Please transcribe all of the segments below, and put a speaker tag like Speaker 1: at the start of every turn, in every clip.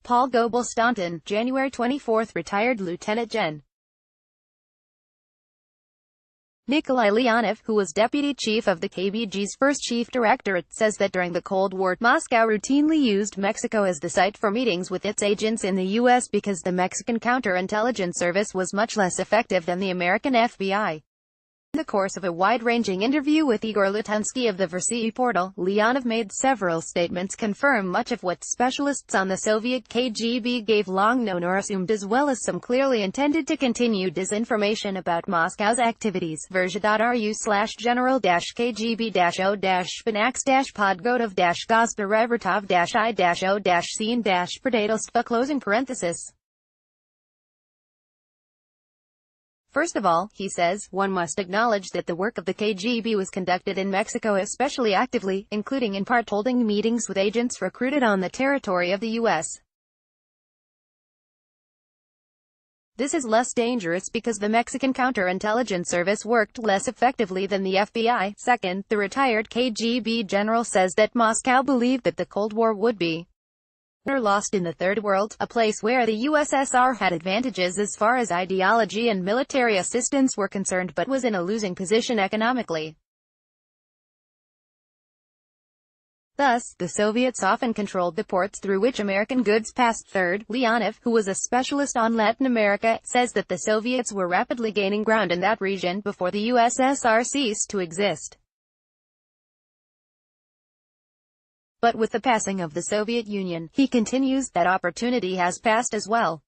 Speaker 1: Paul Goble Staunton, January 24, retired Lieutenant Gen. Nikolay Leonov, who was deputy chief of the KGB's first chief directorate, says that during the Cold War, Moscow routinely used Mexico as the site for meetings with its agents in the U.S. because the Mexican counterintelligence service was much less effective than the American FBI. In the course of a wide-ranging interview with Igor Latunsky of the Versiya portal, Leonov made several statements confirm much of what specialists on the Soviet KGB gave long known or assumed, as well as some clearly intended to continue disinformation about Moscow's activities. Versiya.ru/general-kgb-o-spinax-podgotov-gazperevertov-i-o-sin-predatelstva closing parenthesis. First of all, he says, one must acknowledge that the work of the KGB was conducted in Mexico especially actively, including in part holding meetings with agents recruited on the territory of the U.S. This is less dangerous because the Mexican counterintelligence service worked less effectively than the FBI. Second, the retired KGB general says that Moscow believed that the Cold War would be lost in the Third World, a place where the USSR had advantages as far as ideology and military assistance were concerned, but was in a losing position economically. Thus, the Soviets often controlled the ports through which American goods passed. Third, Leonov, who was a specialist on Latin America, says that the Soviets were rapidly gaining ground in that region before the USSR ceased to exist. But with the passing of the Soviet Union, he continues, that opportunity has passed as well.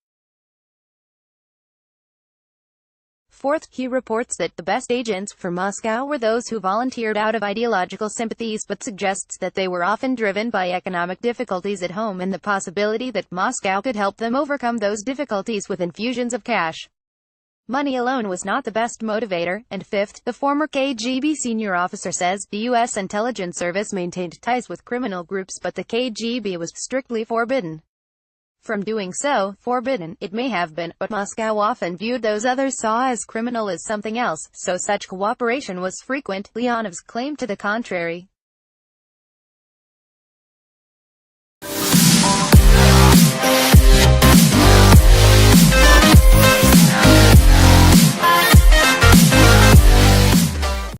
Speaker 1: Fourth, he reports that the best agents for Moscow were those who volunteered out of ideological sympathies, but suggests that they were often driven by economic difficulties at home and the possibility that Moscow could help them overcome those difficulties with infusions of cash. Money alone was not the best motivator. And fifth, the former KGB senior officer says, the U.S. intelligence service maintained ties with criminal groups, but the KGB was strictly forbidden from doing so. Forbidden, it may have been, but Moscow often viewed those others saw as criminal as something else, so such cooperation was frequent. Leonov's claim to the contrary,